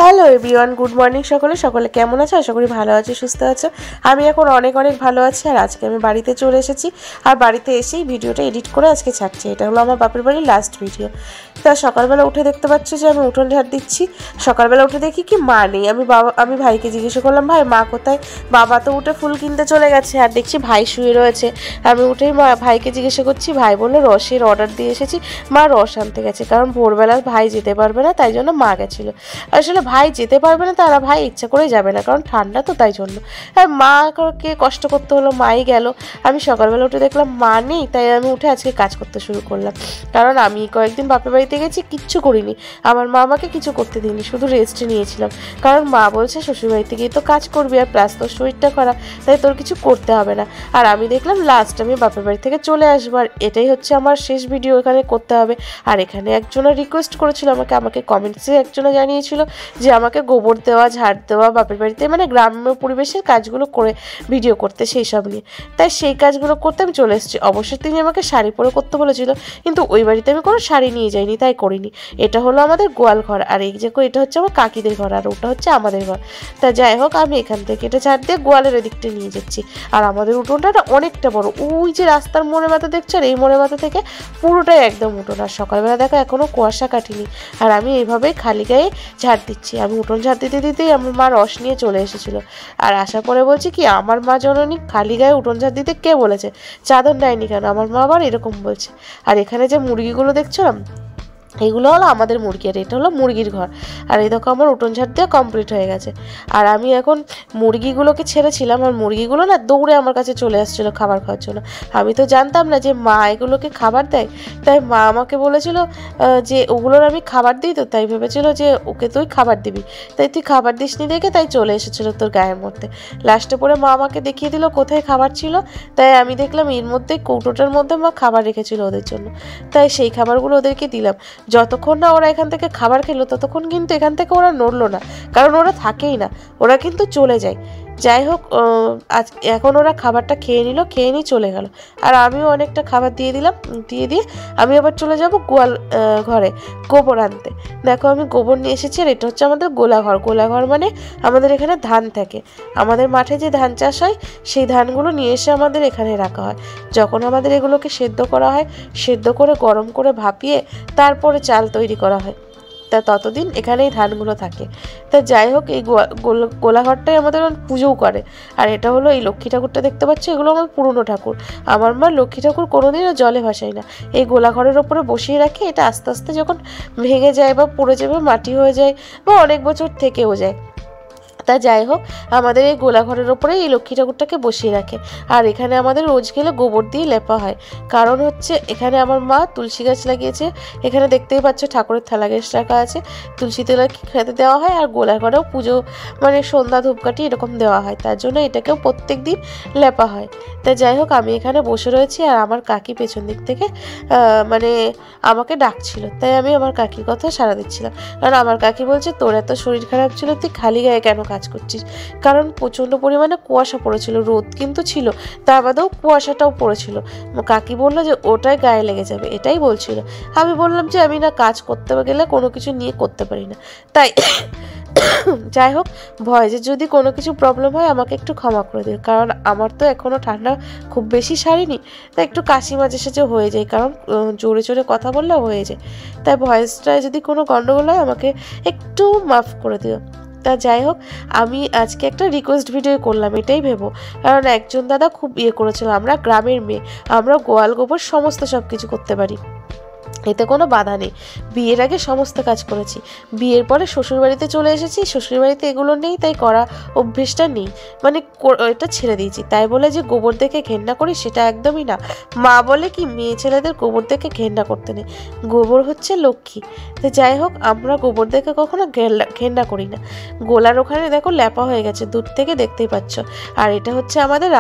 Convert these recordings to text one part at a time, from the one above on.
Hello everyone, good morning. সকলে কেমন আছো? আশা করি ভালো আছো, সুস্থ আছো। আমি এখন অনেক ভালো আছি। আর আজকে আমি বাড়িতে চলে এসেছি, আর বাড়িতে এসেই ভিডিওটা এডিট করে আজকে ছাড়ছি। এটা হলো আমার বাপের বাড়ির লাস্ট ভিডিও। তা সকালবেলা উঠে দেখতে পাচ্ছ যে আমি উঠোন ঝাড় দিচ্ছি। সকালবেলা উঠে দেখি কি মা নেই। আমি ভাইকে জিজ্ঞাসা করলাম, ভাই মা কোথায়? বাবা তো উঠে ফুল কিনতে চলে গেছে, আর দেখছি ভাই শুয়ে রয়েছে। আমি উঠেই ভাইকে জিজ্ঞাসা করছি, ভাই বললো রসের অর্ডার দিয়ে এসেছি, মা রস আনতে গেছে। কারণ ভোরবেলা ভাই যেতে পারবে না, তাই জন্য মা গেছিলো। আসলে ভাই যেতে পারবে না, তারা ভাই ইচ্ছা করে যাবে না, কারণ ঠান্ডা তো, তাই জন্য। হ্যাঁ, মাকে কষ্ট করতে হলো, মাই গেল। আমি সকালবেলা উঠে দেখলাম মা নেই, তাই আমি উঠে আজকে কাজ করতে শুরু করলাম। কারণ আমি কয়েকদিন বাপের বাড়িতে গেছি, কিচ্ছু করিনি। আমার মা আমাকে কিছু করতে দিইনি, শুধু রেস্ট নিয়েছিলাম। কারণ মা বলছে শ্বশুরবাড়িতে গিয়ে তো কাজ করবি, আর প্লাস তোর শরীরটা খারাপ, তাই তোর কিছু করতে হবে না। আর আমি দেখলাম লাস্ট আমি বাপের বাড়ি থেকে চলে আসবো, আর এটাই হচ্ছে আমার শেষ ভিডিও এখানে করতে হবে। আর এখানে একজনের রিকোয়েস্ট করেছিল আমাকে কমেন্টসে একজনে জানিয়েছিল যে আমাকে গোবর দেওয়া, ঝাড় দেওয়া, বাপের বাড়িতে মানে গ্রাম্য পরিবেশের কাজগুলো করে ভিডিও করতে, সেই সব নিয়ে। তাই সেই কাজগুলো করতে আমি চলে এসেছি। অবশ্যই তিনি আমাকে শাড়ি পরে করতে বলেছিল, কিন্তু ওই বাড়িতে আমি কোনো শাড়ি নিয়ে যাইনি, তাই করিনি। এটা হলো আমাদের গোয়াল ঘর, আর এই যে এটা হচ্ছে আমার কাকিদের ঘর, আর ওটা হচ্ছে আমাদের ঘর। তা যাই হোক, আমি এখান থেকে এটা ঝাড় দিয়ে গোয়ালের দিকটা নিয়ে যাচ্ছি। আর আমাদের উঠোনটা অনেকটা বড়, ওই যে রাস্তার মোড়ে মাথা দেখছো, আর এই মোড়ে মাথা থেকে পুরোটাই একদম উঠোন। আর সকালবেলা দেখো এখনও কুয়াশা কাটিনি, আর আমি এইভাবেই খালি গায়ে ঝাড় দিচ্ছি। আমি উঠোন ঝাড় দিতে দিতেই আমার মা রস নিয়ে চলে এসেছিলো। আর আসার পরে বলছি কি, আমার মা জননী খালি গায়ে উঠোন ঝাড় দিতে কে বলেছে? চাদর নেয়নি কেন? আমার মা আবার এরকম বলছে। আর এখানে যে মুরগিগুলো দেখছো না, এইগুলো হলো আমাদের মুরগি, আর এটা হলো মুরগির ঘর। আর এই দেখো আমার উঠোন ঝাড় দিয়ে কমপ্লিট হয়ে গেছে। আর আমি এখন মুরগিগুলোকে ছেড়েছিলাম, আর মুরগিগুলো না দৌড়ে আমার কাছে চলে আসছিলো খাবার খাওয়ার জন্য। আমি তো জানতাম না যে মা এগুলোকে খাবার দেয়, তাই মা আমাকে বলেছিল যে ওগুলোর আমি খাবার দিই, তো তাই ভেবেছিল যে ওকে তুই খাবার দিবি, তাই তুই খাবার দিসনি দেখে তাই চলে এসেছিলো তোর গায়ের মধ্যে। লাস্টে পরে মা আমাকে দেখিয়ে দিল কোথায় খাবার ছিল, তাই আমি দেখলাম এর মধ্যে কৌটোটার মধ্যে মা খাবার রেখেছিল ওদের জন্য, তাই সেই খাবারগুলো ওদেরকে দিলাম। যতক্ষণ না ওরা এখান থেকে খাবার খেলো, ততক্ষণ কিন্তু এখান থেকে ওরা নড়লো না, কারণ ওরা থাকেই না, ওরা কিন্তু চলে যায়। যাই হোক, এখন ওরা খাবারটা খেয়ে নিয়ে চলে গেল। আর আমিও অনেকটা খাবার দিয়ে দিলাম, দিয়ে আমি আবার চলে যাব গোয়াল ঘরে গোবর আনতে। দেখো আমি গোবর নিয়ে এসেছি, আর এটা হচ্ছে আমাদের গোলাঘর মানে আমাদের এখানে ধান থাকে। আমাদের মাঠে যে ধান চাষ হয়, সেই ধানগুলো নিয়ে এসে আমাদের এখানে রাখা হয়। যখন আমাদের এগুলোকে সেদ্ধ করা হয়, সেদ্ধ করে গরম করে ভাপিয়ে তারপরে চাল তৈরি করা হয়, তা ততদিন এখানেই ধানগুলো থাকে। তা যাই হোক, এই গোলাঘরটাই আমাদের পুজোও করে। আর এটা হলো এই লক্ষ্মী ঠাকুরটা দেখতে পাচ্ছ, এগুলো আমার পুরনো ঠাকুর। আমার মা লক্ষ্মী ঠাকুর কোনোদিনও জলে ভাসায় না, এই গোলাঘরের ওপরে বসিয়ে রাখে। এটা আস্তে আস্তে যখন ভেঙে যায় বা পড়ে যাবে, মাটি হয়ে যায়, বা অনেক বছর থেকেও যায়। তা যাই হোক, আমাদের এই গোলাঘরের ওপরে এই লক্ষ্মী ঠাকুরটাকে বসিয়ে রাখে। আর এখানে আমাদের রোজ গেলে গোবর দিয়ে লেপা হয়, কারণ হচ্ছে এখানে আমার মা তুলসী গাছ লাগিয়েছে। এখানে দেখতেই পাচ্ছ ঠাকুরের থালা গাছ রাখা আছে, তুলসী তলা খেতে দেওয়া হয়। আর গোলাঘরেও পুজো মানে সন্ধ্যা ধূপকাঠি এরকম দেওয়া হয়, তার জন্য এটাকেও প্রত্যেক দিন লেপা হয়। তা যাই হোক, আমি এখানে বসে রয়েছি, আর আমার কাকি পেছন দিক থেকে মানে আমাকে ডাকছিল, তাই আমি আমার কাকির কথা সাড়া দিচ্ছিলাম। কারণ আমার কাকি বলছে, তোর এত শরীর খারাপ ছিল, তুই খালি গায়ে কেন কাজ করছিস? কারণ প্রচণ্ড পরিমাণে কুয়াশা পড়েছিল, রোদ কিন্তু ছিল, তার বাদেও কুয়াশাটাও পড়েছিল। কাকি বললো যে ওটাই গায়ে লেগে যাবে, এটাই বলছিল। আমি বললাম যে আমি না কাজ করতে গেলে কোনো কিছু নিয়ে করতে পারি না, তাই যাই হোক, ভয়েসের যদি কোনো কিছু প্রবলেম হয় আমাকে একটু ক্ষমা করে দিও, কারণ আমার তো এখনও ঠান্ডা খুব বেশি সারিনি, তাই একটু কাশি মাঝে সাঝে হয়ে যায়, কারণ জোরে জোরে কথা বললে হয়ে যায়। তাই ভয়েসটায় যদি কোনো গন্ডগোল হয় আমাকে একটু মাফ করে দিও। তা যাই হোক, আমি আজকে একটা রিকোয়েস্ট ভিডিও করলাম, এটাই ভেবো, কারণ একজন দাদা খুব করেছিল, আমরা গ্রামের মেয়ে, আমরা গোয়াল গোবর সমস্ত সব কিছু করতে পারি, এতে কোনো বাধা নেই। বিয়ের আগে সমস্ত কাজ করেছি, বিয়ের পরে শ্বশুরবাড়িতে চলে এসেছি, শ্বশুরবাড়িতে এগুলো নেই, তাই করা অভ্যেসটা নেই, মানে এটা ছেড়ে দিয়েছি। তাই বলে যে গোবর দেখে ঘেন্না করি, সেটা একদমই না। মা বলে কি, মেয়ে ছেলেদের গোবর দেখে ঘেন্না করতে নেই, গোবর হচ্ছে লক্ষ্মী। তো যাই হোক, আমরা গোবর দেখে কখনো ঘেন্না করি না। গোলার ওখানে দেখো ল্যাপা হয়ে গেছে, দূর থেকে দেখতেই পাচ্ছ। আর এটা হচ্ছে আমাদের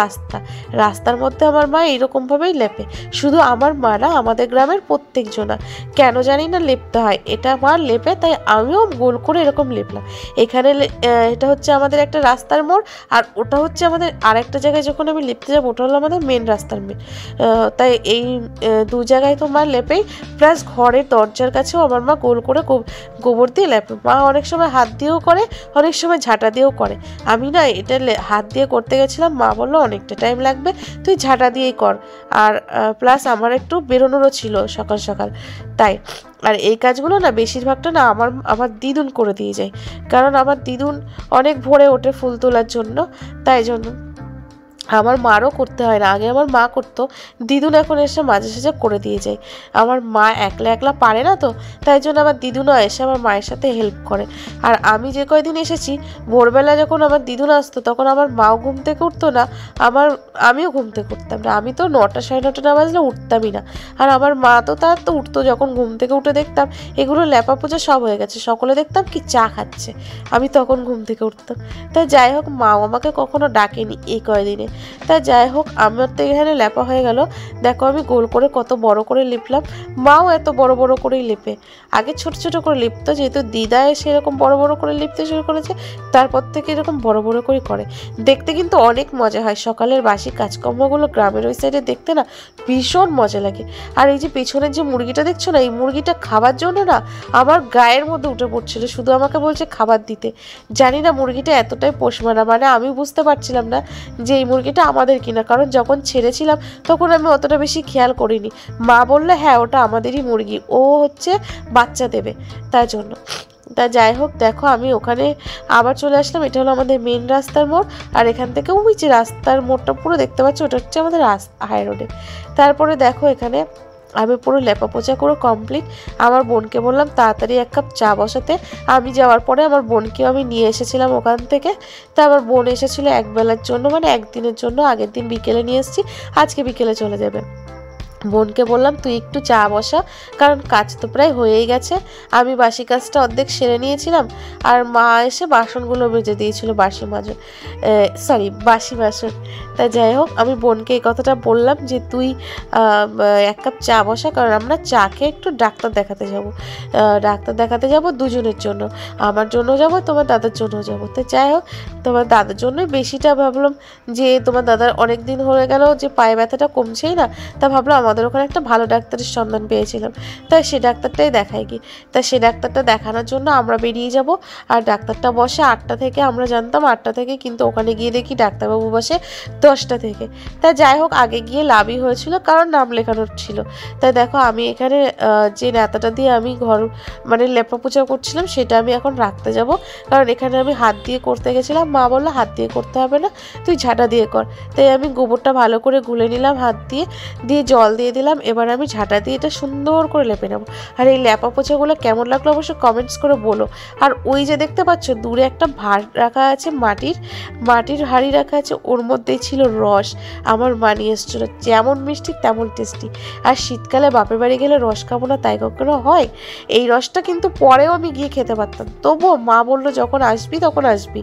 রাস্তার মধ্যে আমার মা এরকমভাবেই লেপে। শুধু আমার মা না, আমাদের গ্রামের প্রত্যেকজন না, কেন জানি না লেপতে হয়। এটা মা লেপে, তাই আমিও গোল করে এরকম লেপলাম। এখানে এটা হচ্ছে আমাদের একটা রাস্তার মোড়, আর ওটা হচ্ছে আমাদের আরেকটা জায়গায় যখন আমি লেপতে যাবো ওটা হলো আমাদের মেন রাস্তার মেন। তাই এই দু জায়গায় তো মা লেপেই, প্লাস ঘরের দরজার কাছেও আমার মা গোল করে গোবর দিয়ে লেপে। মা অনেক সময় হাত দিয়েও করে, অনেক সময় ঝাঁটা দিয়েও করে। আমি না এটা হাত দিয়ে করতে গেছিলাম, মা বললো অনেকটা টাইম লাগবে, তুই ঝাঁটা দিয়েই কর। আর প্লাস আমার একটু বেরোনোরও ছিল সকাল সকাল, তাই। আর এই কাজগুলো না বেশিরভাগটা না আমার দিদুন করে দিয়ে যায়, কারণ আমার দিদুন অনেক ভোরে ওঠে ফুল তোলার জন্য, তাই জন্য আমার মারও করতে হয় না। আগে আমার মা করতো, দিদুন এখন এসে মাঝে সাঝে করে দিয়ে যায়। আমার মা একলা একলা পারে না তো, তাই জন্য আমার দিদুনও এসে আমার মায়ের সাথে হেল্প করে। আর আমি যে কয়দিন এসেছি, ভোরবেলা যখন আমার দিদুন আসতো তখন আমার মাও ঘুম থেকে উঠতো না, আমিও ঘুম থেকে উঠতাম না। আমি তো 9টা 9:30 না বাজলে উঠতামই না। আর আমার মা তো তার তো উঠতো, যখন ঘুম থেকে উঠে দেখতাম এগুলো ল্যাপা পূজা সব হয়ে গেছে, সকলে দেখতাম কি চা খাচ্ছে, আমি তখন ঘুম থেকে উঠতাম। তাই যাই হোক, মাও আমাকে কখনো ডাকেনি এই কয়দিনে। তা যাই হোক, আমার তো এখানে লেপা হয়ে গেল। দেখো আমি গোল করে কত বড় করে লিপলাম। মাও এত বড় বড় করেই লেপে, আগে ছোট ছোট করে লিপতো, যেহেতু দিদা এসে এরকম বড় বড় করে লিপতে শুরু করেছে, তারপর থেকে এরকম বড় বড় করে করে। দেখতে কিন্তু অনেক মজা হয়, সকালের বাসি কাজকর্মগুলো গ্রামের ওই সাইডে দেখতে না ভীষণ মজা লাগে। আর এই যে পেছনের যে মুরগিটা দেখছো না, এই মুরগিটা খাবার জন্য না আমার গায়ের মধ্যে উঠে পড়ছিল, শুধু আমাকে বলছে খাবার দিতে। জানি না মুরগিটা এতটাই পোষ মানা, মানে আমি বুঝতে পারছিলাম না যে এই মুরগিটা আমাদের কিনা, কারণ যখন ছেড়েছিলাম তখন আমি অতটা বেশি খেয়াল করিনি। মা বললে হ্যাঁ ওটা আমাদেরই মুরগি, ও হচ্ছে বাচ্চা দেবে, তাই জন্য। তা যাই হোক, দেখো আমি ওখানে আবার চলে আসলাম। এটা হলো আমাদের মেন রাস্তার মোড়, আর এখান থেকে ওই যে রাস্তার মোড়টা পুরো দেখতে পাচ্ছি, ওটা হচ্ছে আমাদের হাই রোডে। তারপরে দেখো এখানে আমি পুরো লেপা পোছা করে কমপ্লিট। আমার বোনকে বললাম তাড়াতাড়ি 1 কাপ চা বসাতে। আমি যাওয়ার পরে আমার বোনকেও আমি নিয়ে এসেছিলাম ওখান থেকে। তা আমার বোন এসেছিলো একবেলার জন্য, মানে একদিনের জন্য। আগের দিন বিকেলে নিয়ে এসেছি, আজকে বিকেলে চলে যাবে। বোনকে বললাম তুই একটু চা বসা, কারণ কাজ তো প্রায় হয়েই গেছে। আমি বাসি কাজটা অর্ধেক সেরে নিয়েছিলাম, আর মা এসে বাসনগুলো মেজে দিয়েছিল, বাসি বাসন। তা যাই হোক, আমি বোনকে এই কথাটা বললাম যে তুই 1 কাপ চা বসা, কারণ আমরা চা খেয়ে একটু ডাক্তার দেখাতে যাব দুজনের জন্য, আমার জন্য যাব, তোমার দাদার জন্য যাব। তো যাই হোক, তোমার দাদার জন্যই বেশিটা ভাবলাম, যে তোমার দাদার অনেক দিন হয়ে গেল যে পায়ে ব্যথাটা কমছেই না, তা ভাবলাম আমাদের ওখানে একটা ভালো ডাক্তারের সন্ধান পেয়েছিলাম, তাই সে ডাক্তারটাই দেখাই কি। তা সে ডাক্তারটা দেখানোর জন্য আমরা বেরিয়ে যাব। আর ডাক্তারটা বসে 8টা থেকে, আমরা জানতাম 8টা থেকে, কিন্তু ওখানে গিয়ে দেখি ডাক্তারবাবু বসে 10টা থেকে। তা যাই হোক, আগে গিয়ে লাভই হয়েছিল, কারণ নাম লেখানোর ছিল। তাই দেখো আমি এখানে যে নেতাটা দিয়ে আমি মানে লেপা পোছা করছিলাম, সেটা আমি এখন রাখতে যাব, কারণ এখানে আমি হাত দিয়ে করতে গেছিলাম। মা বললো হাত দিয়ে করতে হবে না, তুই ঝাঁটা দিয়ে কর। তাই আমি গোবরটা ভালো করে গুলে নিলাম হাত দিয়ে জল দিয়ে দিলাম। এবার আমি ঝাঁটা দিয়ে এটা সুন্দর করে লেপে নেবো। আর এই লেপা পোছাগুলো কেমন লাগলো অবশ্যই কমেন্টস করে বলো। আর ওই যে দেখতে পাচ্ছ দূরে একটা ভাঁড় রাখা আছে, মাটির হাঁড়ি রাখা আছে, ওর মধ্যেই ছিল রস। আমার মা নিয়ে এসেছিল, যেমন মিষ্টি তেমন টেস্টি। আর শীতকালে বাপের বাড়ি গেলে রস খাবো না তাই কখনো হয়? এই রসটা কিন্তু পরেও আমি গিয়ে খেতে পারতাম, তবুও মা বললো যখন আসবি তখন আসবি,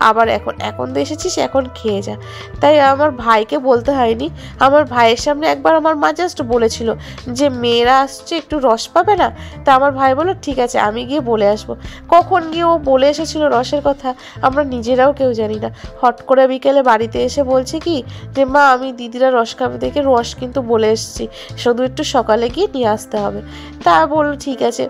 আবার এখন তো এসেছিস, এখন খেয়ে যা। তাই আমার ভাইকে বলতে হয়নি, আমার ভাইয়ের সামনে একবার আমার মা জাস্ট বলেছিল যে মেয়েরা আসছে একটু রস পাবে না। তা আমার ভাই বললো ঠিক আছে, আমি গিয়ে বলে আসবো। কখন গিয়ে ও বলে এসেছিল রসের কথা আমরা নিজেরাও কেউ জানি না। হট করে বিকেলে বাড়িতে এসে বলছে কি যে মা আমি দিদিরা রস খাবে দেখে রস কিন্তু বলে এসেছি, শুধু একটু সকালে গিয়ে নিয়ে আসতে হবে। তা বললো ঠিক আছে।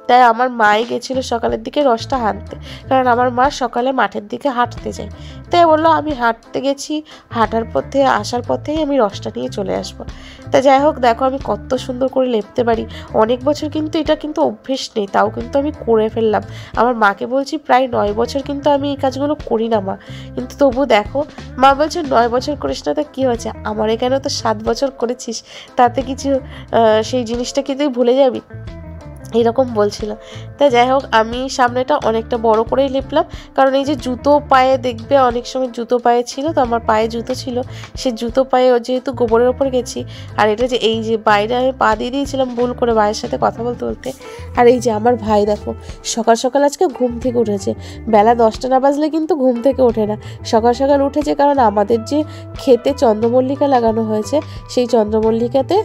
তাই আমার মাই গেছিল সকালের দিকে রসটা আনতে, কারণ আমার মা সকালে মাঠের দিকে হাঁটতে যায়। তাই বললো আমি হাঁটতে গেছি, হাঁটার পথে আসার পথেই আমি রসটা নিয়ে চলে আসবো। তা যাই হোক, দেখো আমি কত সুন্দর করে লেপতে পারি। অনেক বছর কিন্তু এটা কিন্তু অভ্যেস নেই, তাও কিন্তু আমি করে ফেললাম। আমার মাকে বলছি প্রায় 9 বছর কিন্তু আমি এই কাজগুলো করি না মা, কিন্তু তবু দেখো মা বলছে 9 বছর করিস না তো কী হয়েছে, আমার এখানে তো 7 বছর করেছিস, তাতে কিছু সেই জিনিসটা কি তুই ভুলে যাবি, এরকম বলছিল। তাই যাই হোক, আমি সামনেটা অনেকটা বড় করেই লেপলাম, কারণ এই যে জুতো পায়ে দেখবে অনেক সময় জুতো পায়ে ছিল, তো আমার পায়ে জুতো ছিল, সে জুতো পায়ে যেহেতু গোবরের ওপর গেছি। আর এটা যে এই যে বাইরে আমি পা দিয়ে দিয়েছিলাম ভুল করে ভাইয়ের সাথে কথা বলতে বলতে। আর এই যে আমার ভাই দেখো সকাল সকাল আজকে ঘুম থেকে উঠেছে, বেলা 10টা না বাজলে কিন্তু ঘুম থেকে ওঠে না, সকাল সকাল উঠেছে, কারণ আমাদের যে ক্ষেতে চন্দ্রমল্লিকা লাগানো হয়েছে সেই চন্দ্রমল্লিকাতে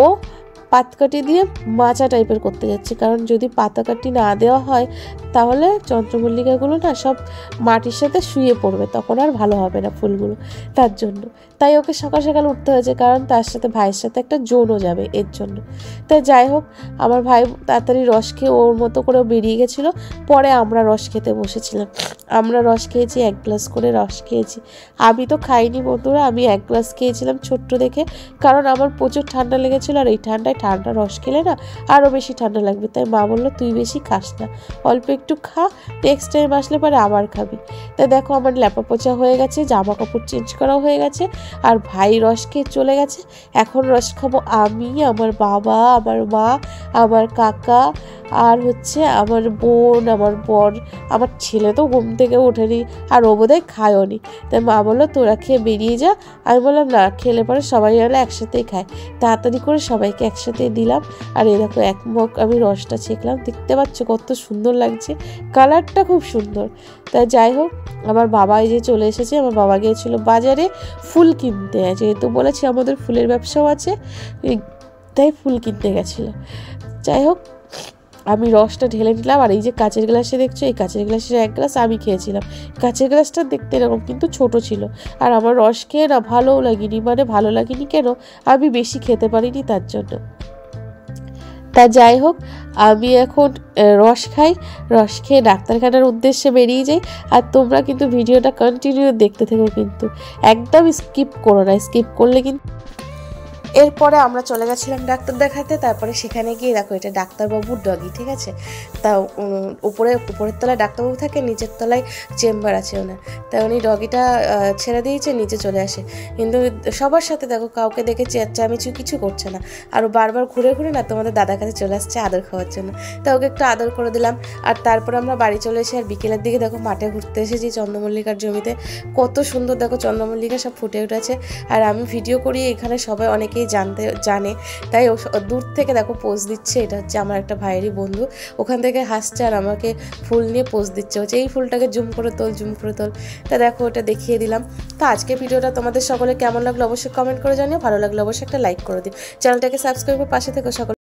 ও পাতকাঠি দিয়ে মাচা টাইপের করতে যাচ্ছি, কারণ যদি পাতাকাঠি না দেওয়া হয় তাহলে চন্দ্রমল্লিকাগুলো না সব মাটির সাথে শুয়ে পড়বে, তখন আর ভালো হবে না ফুলগুলো, তার জন্য। তাই ওকে সকাল সকাল উঠতে হয়েছে, কারণ তার সাথে ভাইয়ের সাথে একটা জোনও যাবে এর জন্য। তাই যাই হোক, আমার ভাই তাড়াতাড়ি রস খেয়ে ওর মতো করে বেরিয়ে গেছিলো। পরে আমরা রস খেতে বসেছিলাম। আমরা রস খেয়েছি, 1 গ্লাস করে রস খেয়েছি। আমি তো খাইনি বন্ধুরা, আমি 1 গ্লাস খেয়েছিলাম ছোট্ট দেখে, কারণ আমার প্রচুর ঠান্ডা লেগেছিলো, আর এই ঠান্ডায় ঠান্ডা রস খেলে না আরও বেশি ঠান্ডা লাগবে। তাই মা বললো তুই বেশি খাস না, অল্প একটু খা, নেক্সট টাইম আসলে পরে আবার খাবি। তাই দেখো আমার ল্যাপা পোচা হয়ে গেছে, জামা কাপড় চেঞ্জ করাও হয়ে গেছে, আর ভাই রস খেয়ে চলে গেছে। এখন রস খাবো আমি, আমার বাবা, আমার মা, আমার কাকা, আর হচ্ছে আমার বোন, আমার বর। আমার ছেলে তো ঘুম থেকে ওঠেনি, আর ও বোধহয় খায়ও নি। তাই মা বললো তোরা খেয়ে বেরিয়ে যা। আমি বললাম না, খেলে পরে সবাই হলে একসাথেই খায়। তাড়াতাড়ি করে সবাইকে একসাথেই দিলাম। আর এই দেখো এক মগ আমি রসটা ছেঁকলাম, দেখতে পাচ্ছ কত সুন্দর লাগছে, কালারটা খুব সুন্দর। তাই যাই হোক, আমার বাবা এই যে চলে এসেছে। আমার বাবা গিয়েছিল বাজারে ফুল কিনতে, যেহেতু বলেছি আমাদের ফুলের ব্যবসাও আছে, তাই ফুল কিনতে গেছিলো। যাই হোক, আমি রসটা ঢেলে নিলাম। আর এই যে কাচের গ্লাসে দেখছো, এই কাচের গ্লাসের 1 গ্লাস আমি খেয়েছিলাম। কাচের গ্লাসটা দেখতে এরকম কিন্তু ছোট ছিল। আর আমার রস খেয়ে না ভালোও লাগেনি, মানে ভালো লাগেনি কেন, আমি বেশি খেতে পারিনি তার জন্য। তা যাই হোক, আমি এখন রস খাই, রস খেয়ে ডাক্তারখানার উদ্দেশ্যে বেরিয়ে যাই। আর তোমরা কিন্তু ভিডিওটা কন্টিনিউ দেখতে থেকো, কিন্তু একদম স্কিপ করো না, স্কিপ করলে কিন্তু। এরপরে আমরা চলে গেছিলাম ডাক্তার দেখাতে। তারপরে সেখানে গিয়ে দেখো, এটা ডাক্তারবাবুর ডগি, ঠিক আছে। তা উপরের তলায় ডাক্তারবাবু থাকে, নিচের তলায় চেম্বার আছে ওনার। তাই উনি ডগিটা ছেড়ে দিয়েছে, নিচে চলে আসে। কিন্তু সবার সাথে দেখো কাউকে দেখে চেঁচামেচি কিছু করছে না, আর বারবার ঘুরে ঘুরে না তোমাদের দাদার কাছে চলে আসছে আদর খাওয়ার জন্য। তা ওকে একটু আদর করে দিলাম। আর তারপরে আমরা বাড়ি চলে এসে আর বিকেলের দিকে দেখো মাঠে ঘুরতে এসেছি চন্দ্রমল্লিকার জমিতে। কত সুন্দর দেখো চন্দ্রমল্লিকা সব ফুটে উঠেছে। আর আমি ভিডিও করি, এখানে সবাই অনেকেই জানে, তাই ও দূর থেকে দেখো পোজ দিচ্ছে। এটা হচ্ছে আমার একটা ভাইয়েরই বন্ধু, ওখান থেকে হাসছে আর আমাকে ফুল নিয়ে পোজ দিচ্ছে, হচ্ছে এই ফুলটাকে জুম করে তোল, জুম করে তোল। তা দেখো ওটা দেখিয়ে দিলাম। তো আজকে ভিডিওটা তোমাদের সকলে কেমন লাগলো অবশ্যই কমেন্ট করে জানিও, ভালো লাগলো অবশ্যই একটা লাইক করে দিও, চ্যানেলটাকে সাবস্ক্রাইব করে পাশে থেকে সকলে।